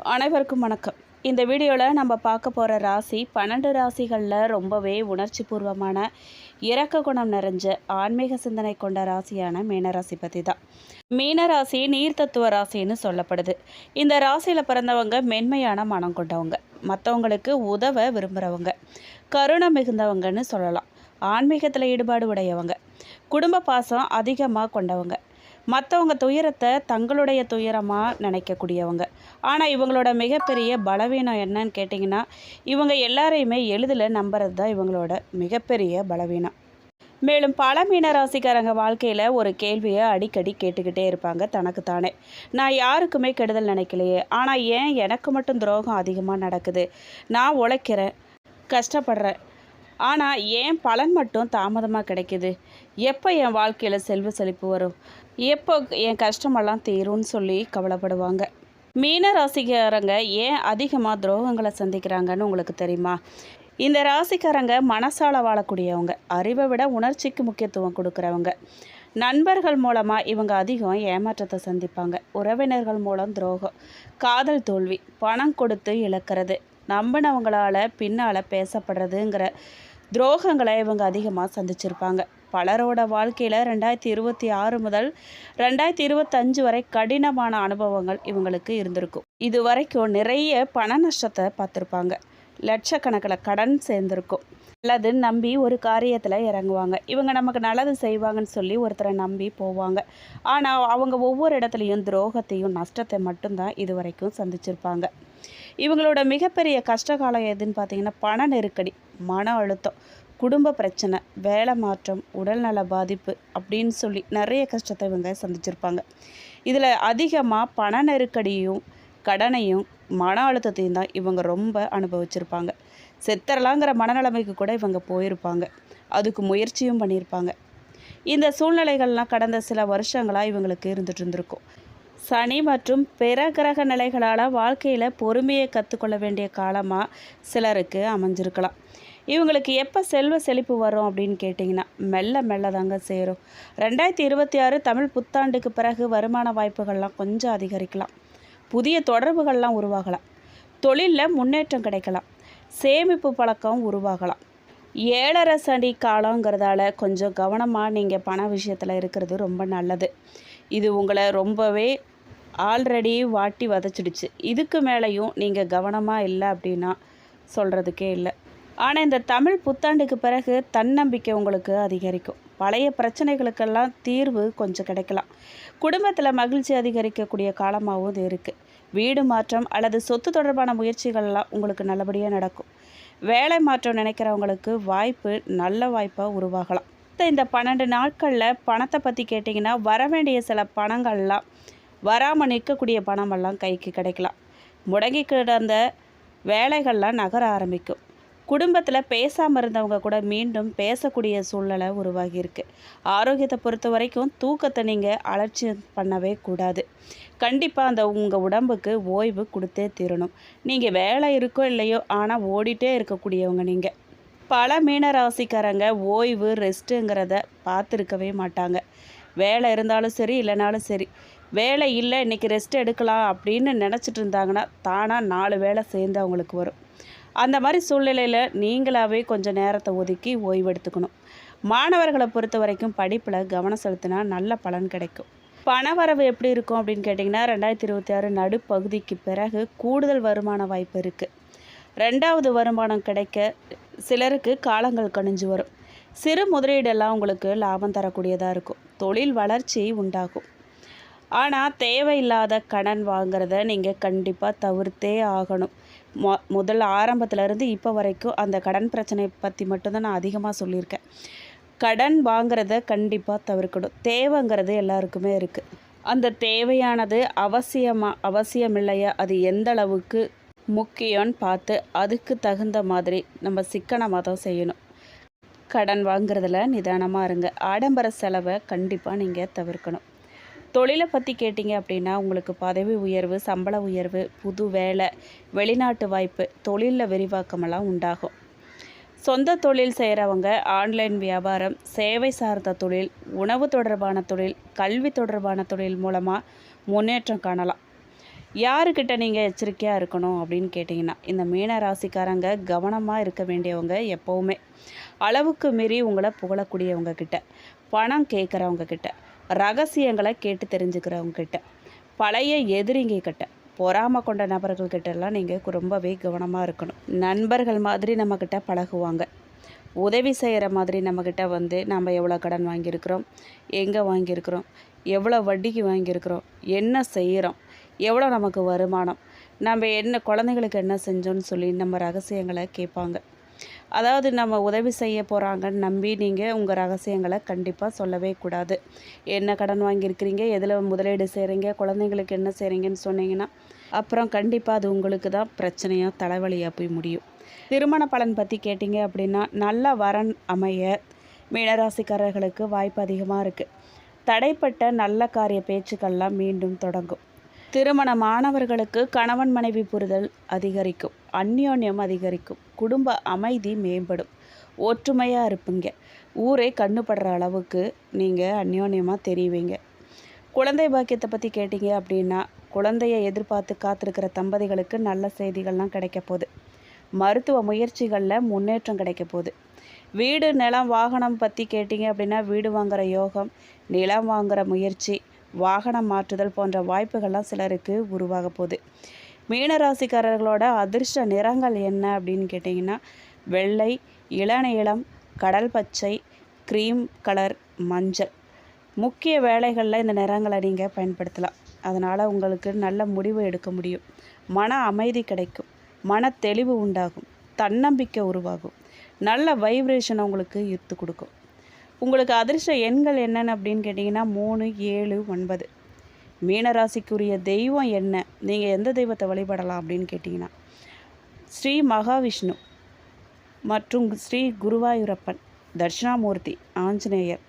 அனைவருக்கும் வணக்கம். இந்த வீடியோவில் நம்ம பார்க்க போகிற ராசி 12 ராசிகளில் ரொம்பவே உணர்ச்சி பூர்வமான இரக்க குணம் நிறைஞ்ச ஆன்மீக சிந்தனை கொண்ட ராசியான மீனராசி பற்றி தான். மீனராசி நீர் தத்துவ ராசின்னு சொல்லப்படுது. இந்த ராசியில் பிறந்தவங்க மென்மையான மனம் கொண்டவங்க, மற்றவங்களுக்கு உதவ விரும்புகிறவங்க, கருணை மிகுந்தவங்கன்னு சொல்லலாம். ஆன்மீகத்தில் ஈடுபாடு உடையவங்க, குடும்ப பாசம் அதிகமாக கொண்டவங்க, மற்றவங்க துயரத்தை தங்களுடைய துயரமாக நினைக்கக்கூடியவங்க. ஆனால் இவங்களோட மிகப்பெரிய பலவீனம் என்னன்னு கேட்டிங்கன்னா, இவங்க எல்லாரையுமே எளிதில் நம்புறது தான் இவங்களோட மிகப்பெரிய பலவீனம். மேலும் பல மீனராசிக்காரங்க வாழ்க்கையில் ஒரு கேள்வியை அடிக்கடி கேட்டுக்கிட்டே இருப்பாங்க தனக்குத்தானே. நான் யாருக்குமே கெடுதல் நினைக்கலையே, ஆனால் ஏன் எனக்கு மட்டும் துரோகம் அதிகமாக நடக்குது? நான் உழைக்கிறேன், கஷ்டப்படுறேன், ஆனால் ஏன் பலன் மட்டும் தாமதமாக கிடைக்குது? எப்போ என் வாழ்க்கையில் செல்வ செழிப்பு வரும்? எப்போ என் கஷ்டமெல்லாம் தீரும்னு சொல்லி கவலைப்படுவாங்க. மீன ராசிக்காரங்க ஏன் அதிகமாக துரோகங்களை சந்திக்கிறாங்கன்னு உங்களுக்கு தெரியுமா? இந்த ராசிக்காரங்க மனசால வாழக்கூடியவங்க, அறிவை விட உணர்ச்சிக்கு முக்கியத்துவம் கொடுக்குறவங்க. நண்பர்கள் மூலமாக இவங்க அதிகம் ஏமாற்றத்தை சந்திப்பாங்க. உறவினர்கள் மூலம் துரோகம், காதல் தோல்வி, பணம் கொடுத்து இழக்கிறது, நம்பினவங்களால் பின்னால் பேசப்படுறதுங்கிற துரோகங்களை இவங்க அதிகமாக சந்திச்சிருப்பாங்க. பலரோட வாழ்க்கையில் 2026 முதல் 2025 வரை கடினமான அனுபவங்கள் இவங்களுக்கு இருந்திருக்கும். இது வரைக்கும் நிறைய பண நஷ்டத்தை பார்த்துருப்பாங்க. லட்சக்கணக்கில் கடன் சேர்ந்துருக்கும். நல்லது நம்பி ஒரு காரியத்தில் இறங்குவாங்க. இவங்க நமக்கு நல்லது செய்வாங்கன்னு சொல்லி ஒருத்தரை நம்பி போவாங்க. ஆனால் அவங்க ஒவ்வொரு இடத்துலையும் துரோகத்தையும் நஷ்டத்தை மட்டும்தான் இது வரைக்கும் சந்திச்சிருப்பாங்க. இவங்களோட மிகப்பெரிய கஷ்டகாலம் எதுன்னு பார்த்தீங்கன்னா, பண நெருக்கடி, மன அழுத்தம், குடும்ப பிரச்சனை, வேலை மாற்றம், உடல்நல பாதிப்பு அப்படின்னு சொல்லி நிறைய கஷ்டத்தை இவங்க சந்திச்சிருப்பாங்க. இதில் அதிகமாக பண நெருக்கடியும் கடனையும் மன அழுத்தத்தையும் தான் இவங்க ரொம்ப அனுபவிச்சிருப்பாங்க. செத்தரலாங்கிற மனநிலைமைக்கு கூட இவங்க போயிருப்பாங்க. அதுக்கு முயற்சியும் பண்ணியிருப்பாங்க. இந்த சூழ்நிலைகள்லாம் கடந்த சில வருஷங்களாக இவங்களுக்கு இருந்துட்டு இருந்திருக்கும். சனி மற்றும் பிற கிரக நிலைகளால் வாழ்க்கையில் பொறுமையை கற்றுக்கொள்ள வேண்டிய காலமாக சிலருக்கு அமைஞ்சிருக்கலாம். இவங்களுக்கு எப்போ செல்வ செழிப்பு வரும் அப்படின்னு கேட்டிங்கன்னா, மெல்ல மெல்ல தாங்க சேரும். 2026 தமிழ் புத்தாண்டுக்கு பிறகு வருமான வாய்ப்புகள்லாம் கொஞ்சம் அதிகரிக்கலாம். புதிய தொடர்புகள்லாம் உருவாகலாம். தொழிலில் முன்னேற்றம் கிடைக்கலாம். சேமிப்பு பழக்கம் உருவாகலாம். 7.5 சனி காலங்கிறதால கொஞ்சம் கவனமாக நீங்கள் பண விஷயத்தில் இருக்கிறது ரொம்ப நல்லது. இது உங்களை ரொம்பவே ஆல்ரெடி வாட்டி வதச்சிடுச்சு. இதுக்கு மேலேயும் நீங்கள் கவனமாக இல்லை அப்படின்னா சொல்கிறதுக்கே இல்லை. ஆனால் இந்த தமிழ் புத்தாண்டுக்கு பிறகு தன்னம்பிக்கை உங்களுக்கு அதிகரிக்கும். பழைய பிரச்சனைகளுக்கெல்லாம் தீர்வு கொஞ்சம் கிடைக்கலாம். குடும்பத்தில் மகிழ்ச்சி அதிகரிக்கக்கூடிய காலமாகவும் இது இருக்குது. வீடு மாற்றம் அல்லது சொத்து தொடர்பான முயற்சிகள்லாம் உங்களுக்கு நல்லபடியாக நடக்கும். வேலை மாற்றம் நினைக்கிறவங்களுக்கு வாய்ப்பு நல்ல வாய்ப்பாக உருவாகலாம். இந்த 12 நாட்களில் பணத்தை பற்றி கேட்டிங்கன்னா, வர வேண்டிய சில பணங்கள்லாம் வராமல் நிற்கக்கூடிய பணமெல்லாம் கைக்கு கிடைக்கலாம். முடங்கி கிடந்த வேலைகள்லாம் நகர ஆரம்பிக்கும். குடும்பத்தில் பேசாமல் இருந்தவங்க கூட மீண்டும் பேசக்கூடிய சூழ்நிலை உருவாகியிருக்கு. ஆரோக்கியத்தை பொறுத்த வரைக்கும் தூக்கத்தை நீங்கள் அலட்சியம் பண்ணவே கூடாது. கண்டிப்பாக உங்கள் உடம்புக்கு ஓய்வு கொடுத்தே தீரணும். நீங்கள் வேலை இருக்கோ இல்லையோ, ஆனால் ஓடிட்டே இருக்கக்கூடியவங்க நீங்கள். பல மீனராசிக்காரங்க ஓய்வு ரெஸ்ட்டுங்கிறத பார்த்துருக்கவே மாட்டாங்க. வேலை இருந்தாலும் சரி, இல்லைனாலும் சரி, வேலை இல்லை இன்றைக்கி ரெஸ்ட் எடுக்கலாம் அப்படின்னு நினச்சிட்டு இருந்தாங்கன்னா தானாக 4 வேலை சேர்ந்து அவங்களுக்கு வரும். அந்த மாதிரி சூழ்நிலையில் நீங்களாகவே கொஞ்சம் நேரத்தை ஒதுக்கி ஓய்வு எடுத்துக்கணும். மாணவர்களை பொறுத்த வரைக்கும் படிப்பில் கவனம் செலுத்தினா நல்ல பலன் கிடைக்கும். பணவரவு எப்படி இருக்கும் அப்படின்னு கேட்டிங்கன்னா, 2026 நடுப்பகுதிக்கு பிறகு கூடுதல் வருமான வாய்ப்பு இருக்குது. 2வது வருமானம் கிடைக்க சிலருக்கு காலங்கள் கணிஞ்சு வரும். சிறு முதலீடெல்லாம் உங்களுக்கு லாபம் தரக்கூடியதாக இருக்கும். தொழில் வளர்ச்சி உண்டாகும். ஆனால் தேவையில்லாத கடன் வாங்கிறத நீங்கள் கண்டிப்பாக தவிர்த்தே ஆகணும். முதல்ல ஆரம்பத்துலேருந்து இப்போ வரைக்கும் அந்த கடன் பிரச்சனையை பற்றி மட்டும்தான் நான் அதிகமாக சொல்லியிருக்கேன். கடன் வாங்கிறத கண்டிப்பாக தவிர்க்கணும். தேவைங்கிறது எல்லாருக்குமே இருக்குது. அந்த தேவையானது அவசியம் இல்லையா, அது எந்த அளவுக்கு முக்கியம்னு பார்த்து அதுக்கு தகுந்த மாதிரி நம்ம சிக்கனமாக தான் செய்யணும். கடன் வாங்குறதுல நிதானமாக இருங்க. ஆடம்பர செலவை கண்டிப்பாக நீங்கள் தவிர்க்கணும். தொழிலை பற்றி கேட்டிங்க அப்படின்னா, உங்களுக்கு பதவி உயர்வு, சம்பள உயர்வு, புது வேலை, வெளிநாட்டு வாய்ப்பு, தொழிலில் விரிவாக்கமெல்லாம் உண்டாகும். சொந்த தொழில் செய்கிறவங்க ஆன்லைன் வியாபாரம், சேவை சார்ந்த தொழில், உணவு தொடர்பான தொழில், கல்வி தொடர்பான தொழில் மூலமாக முன்னேற்றம் காணலாம். யாருக்கிட்ட நீங்கள் எச்சரிக்கையாக இருக்கணும் அப்படின்னு கேட்டிங்கன்னா, இந்த மீன ராசிக்காரங்க கவனமாக இருக்க வேண்டியவங்க எப்போவுமே. அளவுக்கு மீறி உங்களை புகழக்கூடியவங்க கிட்ட, பணம் கேட்குறவங்க கிட்ட, ரகசியங்களை கேட்டு தெரிஞ்சுக்கிறவங்க கிட்ட, பழைய எதிரிங்க கிட்ட, பொறாமை கொண்ட நபர்கள்கிட்டலாம் நீங்கள் ரொம்பவே கவனமாக இருக்கணும். நண்பர்கள் மாதிரி நம்மக்கிட்ட பழகுவாங்க. உதவி செய்கிற மாதிரி நம்மக்கிட்ட வந்து நம்ம எவ்வளோ கடன் வாங்கியிருக்கிறோம், எங்கே வாங்கியிருக்கிறோம், எவ்வளோ வட்டிக்கு வாங்கியிருக்கிறோம், என்ன செய்கிறோம், எவ்வளோ நமக்கு வருமானம், நம்ம என்ன குழந்தைங்களுக்கு என்ன செஞ்சோன்னு சொல்லி நம்ம ரகசியங்களை கேட்பாங்க. அதாவது நம்ம உதவி செய்ய போகிறாங்கன்னு நம்பி நீங்கள் உங்கள் ரகசியங்களை கண்டிப்பாக சொல்லவே கூடாது. என்ன கடன் வாங்கியிருக்கிறீங்க, எதில் முதலீடு செய்கிறீங்க, குழந்தைங்களுக்கு என்ன செய்கிறீங்கன்னு சொன்னீங்கன்னா அப்புறம் கண்டிப்பாக அது உங்களுக்கு தான் பிரச்சனையாக தலைவலியாக போய் முடியும். திருமண பலன் பற்றி கேட்டிங்க அப்படின்னா, நல்ல வரன் அமைய மீனராசிக்காரர்களுக்கு வாய்ப்பு அதிகமாக இருக்குது. தடைப்பட்ட நல்ல காரிய பேச்சுக்கள்லாம் மீண்டும் தொடங்கும். திருமணமானவர்களுக்கு கணவன் மனைவி புரிதல் அதிகரிக்கும், அந்யோன்யம் அதிகரிக்கும், குடும்ப அமைதி மேம்படும், ஒற்றுமையாக இருப்பீங்க. ஊரே கண்ணுப்படுற அளவுக்கு நீங்கள் அந்யோன்யமாக தெரிவிங்க. குழந்தை பாக்கியத்தை பற்றி கேட்டிங்க அப்படின்னா, குழந்தையை எதிர்பார்த்து காத்திருக்கிற தம்பதிகளுக்கு நல்ல செய்திகள்லாம் கிடைக்க போகுது. மருத்துவ முயற்சிகளில் முன்னேற்றம் கிடைக்க போகுது. வீடு நிலம் வாகனம் பற்றி கேட்டிங்க அப்படின்னா, வீடு வாங்குகிற யோகம், நிலம் வாங்குகிற முயற்சி, வாகனம் மாற்றுதல் போன்ற வாய்ப்புகள்லாம் சிலருக்கு உருவாக போகுது. மீனராசிக்காரர்களோட அதிர்ஷ்ட நிறங்கள் என்ன அப்படின்னு கேட்டிங்கன்னா, வெள்ளை, இளநீலம், கடல் பச்சை, க்ரீம் கலர், மஞ்சள். முக்கிய வேலைகளில் இந்த நிறங்களை நீங்கள் பயன்படுத்தலாம். அதனால் உங்களுக்கு நல்ல முடிவு எடுக்க முடியும். மன அமைதி கிடைக்கும், மன தெளிவு உண்டாகும், தன்னம்பிக்கை உருவாகும், நல்ல வைப்ரேஷனை உங்களுக்கு ஈர்த்து கொடுக்கும். உங்களுக்கு அதிர்ஷ்ட எண்கள் என்னென்னு அப்படின்னு கேட்டிங்கன்னா 3, 7, 9. மீனராசிக்குரிய தெய்வம் என்ன, நீங்கள் எந்த தெய்வத்தை வழிபடலாம் அப்படின்னு கேட்டிங்கன்னா, ஸ்ரீ மகாவிஷ்ணு மற்றும் ஸ்ரீ குருவாயூரப்பன், தட்சிணாமூர்த்தி, ஆஞ்சநேயர்,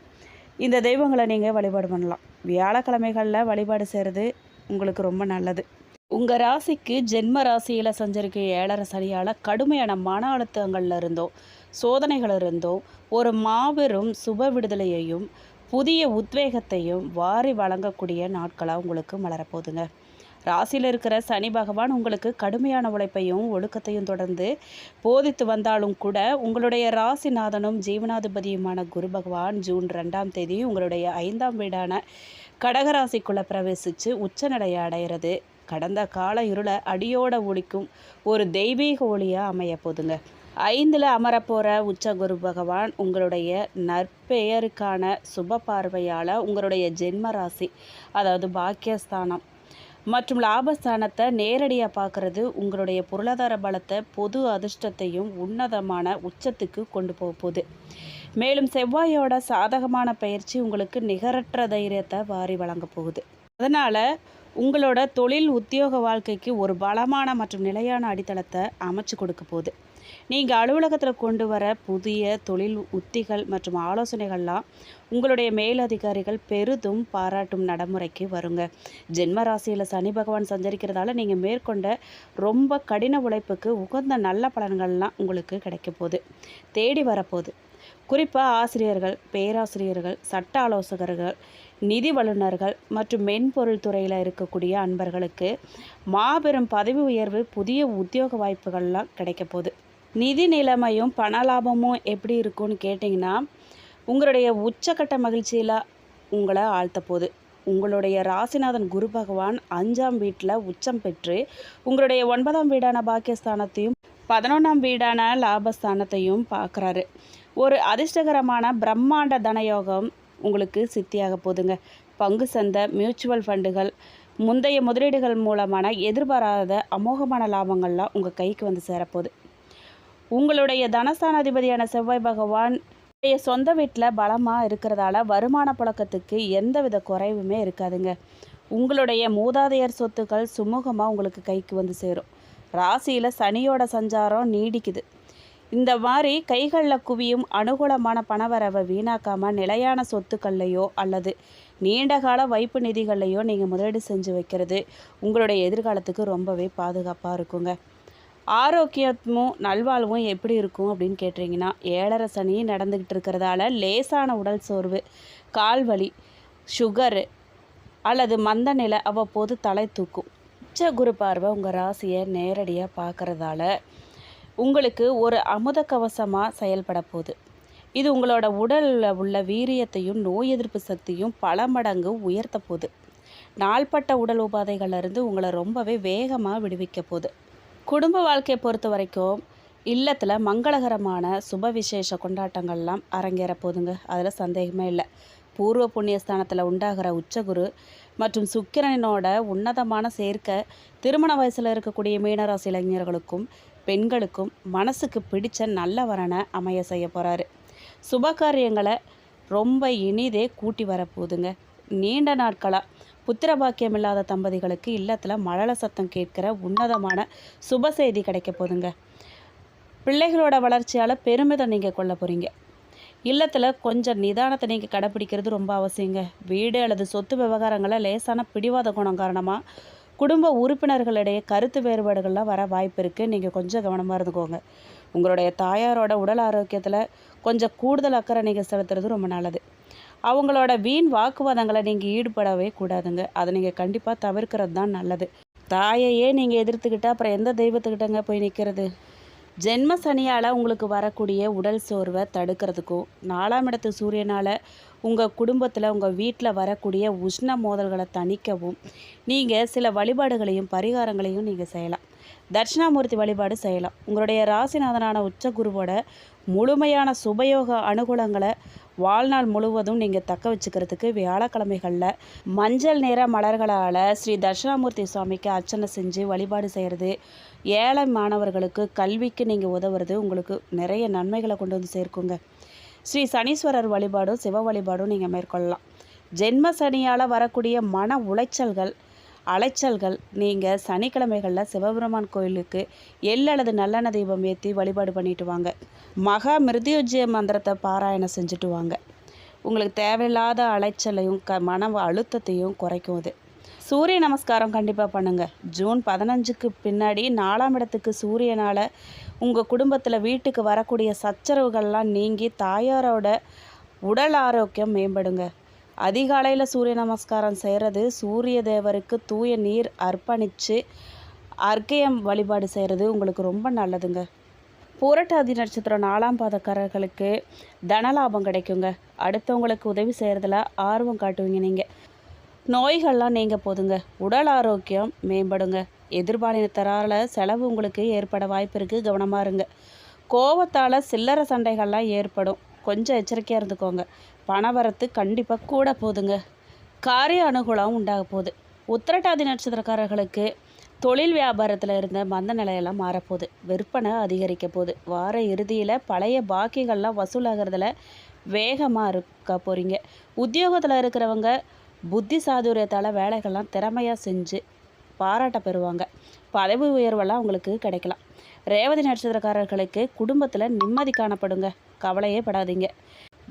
இந்த தெய்வங்களை நீங்கள் வழிபாடு பண்ணலாம். வியாழக்கிழமைகளில் வழிபாடு செய்கிறது உங்களுக்கு ரொம்ப நல்லது. உங்கள் ராசிக்கு ஜென்ம ராசியில் சஞ்சரிக்க 7.5 சனியால் கடுமையான மன அழுத்தங்கள்ல இருந்தோ சோதனைகள் இருந்தோ ஒரு மாபெரும் சுப விடுதலையையும் புதிய உத்வேகத்தையும் வாரி வழங்கக்கூடிய நாட்களாக உங்களுக்கு மலரப்போகுதுங்க. ராசியில் இருக்கிற சனி பகவான் உங்களுக்கு கடுமையான உழைப்பையும் ஒழுக்கத்தையும் தொடர்ந்து போதித்து வந்தாலும் கூட, உங்களுடைய ராசிநாதனும் ஜீவனாதிபதியுமான குரு பகவான் ஜூன் 2ஆம் தேதி உங்களுடைய 5ஆம் வீடான கடகராசிக்குள்ளே பிரவேசித்து உச்சநிலையை அடைகிறது கடந்த கால இருளை அடியோட ஒழிக்கும் ஒரு தெய்வீக ஒளியாக அமைய போதுங்க. 5ல் அமரப்போகிற உச்ச குரு பகவான் உங்களுடைய நற்பெயருக்கான சுப பார்வையால் உங்களுடைய ஜென்ம ராசி, அதாவது பாக்கியஸ்தானம் மற்றும் லாபஸ்தானத்தை நேரடியாக பார்க்குறது உங்களுடைய பொருளாதார பலத்தை, பொது அதிர்ஷ்டத்தையும் உன்னதமான உச்சத்துக்கு கொண்டு போக போகுது. மேலும் செவ்வாயோட சாதகமான பயிற்சி உங்களுக்கு நிகரற்ற தைரியத்தை வாரி வழங்க போகுது. அதனால் உங்களோட தொழில் உத்தியோக வாழ்க்கைக்கு ஒரு பலமான மற்றும் நிலையான அடித்தளத்தை அமைச்சு கொடுக்க போகுது. நீங்கள் அலுவலகத்தில் கொண்டு வர புதிய தொழில் உத்திகள் மற்றும் ஆலோசனைகள்லாம் உங்களுடைய மேலதிகாரிகள் பெரிதும் பாராட்டும் நடைமுறைக்கு வருங்க. ஜென்ம ராசியில் சனி பகவான் சஞ்சரிக்கிறதால நீங்கள் மேற்கொண்ட ரொம்ப கடின உழைப்புக்கு உகந்த நல்ல பலன்கள்லாம் உங்களுக்கு கிடைக்க போகுது, தேடி வரப்போகுது. குறிப்பாக ஆசிரியர்கள், பேராசிரியர்கள், சட்ட ஆலோசகர்கள், நிதி வல்லுநர்கள் மற்றும் மென்பொருள் துறையில் இருக்கக்கூடிய அன்பர்களுக்கு மாபெரும் பதவி உயர்வு, புதிய உத்தியோக வாய்ப்புகள்லாம் கிடைக்க போகுது. நிதி நிலைமையும் பண லாபமும் எப்படி இருக்கும்னு கேட்டிங்கன்னா, உங்களுடைய உச்சக்கட்ட மகிழ்ச்சியில் உங்களை ஆழ்த்த போகுது. உங்களுடைய ராசிநாதன் குரு பகவான் 5ஆம் வீட்டில் உச்சம் பெற்று உங்களுடைய 9ஆம் வீடான பாக்கியஸ்தானத்தையும் 11ஆம் வீடான லாபஸ்தானத்தையும் பார்க்குறாரு. ஒரு அதிர்ஷ்டகரமான பிரம்மாண்ட தனயோகம் உங்களுக்கு சித்தியாக போதுங்க. பங்கு சந்தை, மியூச்சுவல் ஃபண்டுகள், முந்தைய முதலீடுகள் மூலமான எதிர்பாராத அமோகமான லாபங்கள்லாம் உங்கள் கைக்கு வந்து சேரப்போகுது. உங்களுடைய தனஸ்தானாதிபதியான செவ்வாய் பகவான் சொந்த வீட்டில் பலமாக இருக்கிறதால வருமான புழக்கத்துக்கு எந்தவித குறைவுமே இருக்காதுங்க. உங்களுடைய மூதாதையர் சொத்துக்கள் சுமூகமாக உங்களுக்கு கைக்கு வந்து சேரும். ராசியில் சனியோட சஞ்சாரம் நீடிக்குது. இந்த மாதிரி கைகளில் குவியும் அனுகூலமான பணவரவை வீணாக்காமல் நிலையான சொத்துக்கள்லையோ அல்லது நீண்டகால வைப்பு நிதிகள்லையோ நீங்கள் முதலீடு செஞ்சு வைக்கிறது உங்களுடைய எதிர்காலத்துக்கு ரொம்பவே பாதுகாப்பாக இருக்குங்க. ஆரோக்கியமும் நல்வாழ்வும் எப்படி இருக்கும் அப்படின்னு கேட்டிங்கன்னா, 7.5 சனி நடந்துக்கிட்டு இருக்கிறதால லேசான உடல் சோர்வு, கால்வலி, சுகரு அல்லது மந்த நிலை அவ்வப்போது தலை தூக்கும். உச்ச குரு பார்வை உங்கள் ராசியை நேரடியாக பார்க்குறதால உங்களுக்கு ஒரு அமுத கவசமாக செயல்பட போகுது. இது உங்களோட உடலில் உள்ள வீரியத்தையும் நோய் எதிர்ப்பு சக்தியும் பல மடங்கு உயர்த்த போகுது. நாள்பட்ட உடல் உபாதைகள்லேருந்து உங்களை ரொம்பவே வேகமாக விடுவிக்க போகுது. குடும்ப வாழ்க்கையை பொறுத்த வரைக்கும் இல்லத்தில் மங்களகரமான சுப விசேஷ கொண்டாட்டங்கள்லாம் அரங்கேற போதுங்க. அதில் சந்தேகமே இல்லை. பூர்வ புண்ணியஸ்தானத்தில் உண்டாகிற உச்சகுரு மற்றும் சுக்கிரனோட உன்னதமான சேர்க்கை திருமண வயசில் இருக்கக்கூடிய மீனராசி இளைஞர்களுக்கும் பெண்களுக்கும் மனசுக்கு பிடிச்ச நல்ல வரனை அமைய செய்ய போகிறாரு. சுபகாரியங்களை ரொம்ப இனிதே கூட்டி வரப்போகுதுங்க. நீண்ட நாட்களாக புத்திர பாக்கியம் இல்லாத தம்பதிகளுக்கு இல்லத்தில் மழலை சத்தம் கேட்குற உன்னதமான சுப செய்தி கிடைக்க போதுங்க. பிள்ளைகளோட வளர்ச்சியால் பெருமிதம் நீங்கள் கொள்ள போகிறீங்க. இல்லத்தில் கொஞ்சம் நிதானத்தை நீங்கள் கடைப்பிடிக்கிறது ரொம்ப அவசியங்க. வீடு அல்லது சொத்து விவகாரங்களை லேசான பிடிவாத குணம் காரணமாக குடும்ப உறுப்பினர்களிடையே கருத்து வேறுபாடுகள்லாம் வர வாய்ப்பு இருக்குது. நீங்கள் கொஞ்சம் கவனமாக இருந்துக்கோங்க. உங்களுடைய தாயாரோட உடல் ஆரோக்கியத்தில் கொஞ்சம் கூடுதல் அக்கறை நீங்கள் செலுத்துறது ரொம்ப நல்லது. அவங்களோட வீண் வாக்குவாதங்களை நீங்கள் ஈடுபடவே கூடாதுங்க. அதை நீங்கள் கண்டிப்பாக தவிர்க்கிறது தான் நல்லது. தாயையே நீங்கள் எதிர்த்துக்கிட்டால் அப்புறம் எந்த தெய்வத்துக்கிட்டங்க போய் நிற்கிறது? ஜென்ம சனியால் உங்களுக்கு வரக்கூடிய உடல் சோர்வை தடுக்கிறதுக்கும் 4ஆம் இடத்து சூரியனால் உங்கள் குடும்பத்தில் உங்கள் வீட்டில் வரக்கூடிய உஷ்ண மோதல்களை தணிக்கவும் நீங்கள் சில வழிபாடுகளையும் பரிகாரங்களையும் நீங்கள் செய்யலாம். தட்சிணாமூர்த்தி வழிபாடு செய்யலாம். உங்களுடைய ராசிநாதனான உச்சகுருவோட முழுமையான சுபயோக அனுகூலங்களை வாழ்நாள் முழுவதும் நீங்கள் தக்க வச்சுக்கிறதுக்கு வியாழக்கிழமைகளில் மஞ்சள் நிற மலர்களால் ஸ்ரீ தட்சிணாமூர்த்தி சுவாமிக்கு அர்ச்சனை செஞ்சு வழிபாடு செய்கிறது, ஏழை மாணவர்களுக்கு கல்விக்கு நீங்கள் உதவுறது உங்களுக்கு நிறைய நன்மைகளை கொண்டு வந்து சேர்க்குங்க. ஸ்ரீ சனீஸ்வரர் வழிபாடும் சிவ வழிபாடும் நீங்கள் மேற்கொள்ளலாம். ஜென்ம சனியால் வரக்கூடிய மன அலைச்சல்கள் நீங்கள் சனிக்கிழமைகளில் சிவபெருமான் கோயிலுக்கு அல்லது நல்லெண்ணெய் தீபம் ஏற்றி வழிபாடு பண்ணிட்டு வாங்க. மகா மிருத்யுஜய மந்திரத்தை பாராயணம் செஞ்சுட்டு வாங்க. உங்களுக்கு தேவையில்லாத அலைச்சலையும் மன அழுத்தத்தையும் குறைக்கும். இது சூரிய நமஸ்காரம் கண்டிப்பாக பண்ணுங்கள். ஜூன் 15க்கு பின்னாடி 4ஆம் இடத்துக்கு சூரியனால் உங்கள் குடும்பத்தில் வீட்டுக்கு வரக்கூடிய சச்சரவுகள்லாம் நீங்கி தாயாரோட உடல் ஆரோக்கியம் மேம்படுங்க. அதிகாலையில் சூரிய நமஸ்காரம் செய்கிறது, சூரிய தேவருக்கு தூய நீர் அர்ப்பணித்து அர்க்கியம் வழிபாடு செய்கிறது உங்களுக்கு ரொம்ப நல்லதுங்க. புரட்டாதி நட்சத்திரம் 4ஆம் பாதக்காரர்களுக்கு தனலாபம் கிடைக்குங்க. அடுத்தவங்களுக்கு உதவி செய்கிறதுல ஆர்வம் காட்டுவீங்க. நீங்கள் நோய்கள்லாம் நீங்கள் போதுங்க. உடல் ஆரோக்கியம் மேம்படுங்க. எதிர்பாலினத்தரால் செலவு உங்களுக்கு ஏற்பட வாய்ப்பு இருக்குது. கவனமாக இருங்க. கோபத்தால் சில்லறை சண்டைகள்லாம் ஏற்படும். கொஞ்சம் எச்சரிக்கையாக இருந்துக்கோங்க. பணவரத்து கண்டிப்பாக கூட போதுங்க. காரிய அனுகூலம் உண்டாக போகுது. உத்திரட்டாதி நட்சத்திரக்காரர்களுக்கு தொழில் வியாபாரத்தில் இருந்த மந்த நிலையெல்லாம் மாறப்போகுது. விற்பனை அதிகரிக்க போகுது. வார இறுதியில் பழைய பாக்கிகள்லாம் வசூலாகிறதுல வேகமாக இருக்க போகிறீங்க. உத்தியோகத்தில் இருக்கிறவங்க புத்தி சாதுரியத்தால் வேலைகள்லாம் திறமையாக செஞ்சு பாராட்ட பெறுவாங்க. பதவி உயர்வெல்லாம் உங்களுக்கு கிடைக்கலாம். ரேவதி நட்சத்திரக்காரர்களுக்கு குடும்பத்தில் நிம்மதி காணப்படுங்க. கவலையே படாதீங்க.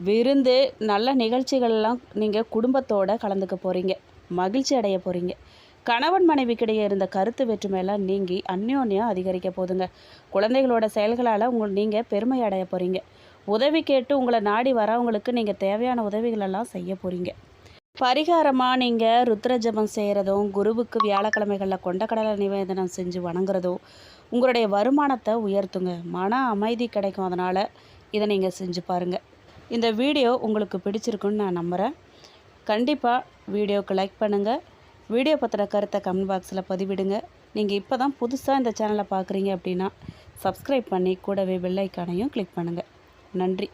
விருந்து நல்ல நிகழ்ச்சிகள்லாம் நீங்கள் குடும்பத்தோடு கலந்துக்க போகிறீங்க. மகிழ்ச்சி அடைய போகிறீங்க. கணவன் மனைவிக்கிடையே இருந்த கருத்து வேற்றுமையெல்லாம் நீங்கி அந்யோன்யம் அதிகரிக்க போதுங்க. குழந்தைகளோட செயல்களால் நீங்கள் பெருமை அடைய போகிறீங்க. உதவி கேட்டு உங்களை நாடி வரவங்களுக்கு நீங்கள் தேவையான உதவிகளெல்லாம் செய்ய போகிறீங்க. பரிகாரமாக நீங்கள் ருத்ர ஜபம் செய்கிறதும் குருவுக்கு வியாழக்கிழமைகளில் கொண்டக்கடலை நிவேதனம் செஞ்சு வணங்குறதும் உங்களுடைய வருமானத்தை உயர்த்துங்க. மன அமைதி கிடைக்கும். அதனால் இதை நீங்கள் செஞ்சு பாருங்கள். இந்த வீடியோ உங்களுக்கு பிடிச்சிருக்குன்னு நான் நம்புகிறேன். கண்டிப்பாக வீடியோவுக்கு லைக் பண்ணுங்கள். வீடியோ பற்றின கருத்தை கமெண்ட் பாக்ஸில் பதிவிடுங்க. நீங்கள் இப்போ தான் புதுசாக இந்த சேனலை பார்க்குறீங்க அப்படின்னா சப்ஸ்கிரைப் பண்ணி கூடவே பெல் ஐக்கானையும் கிளிக் பண்ணுங்கள். நன்றி.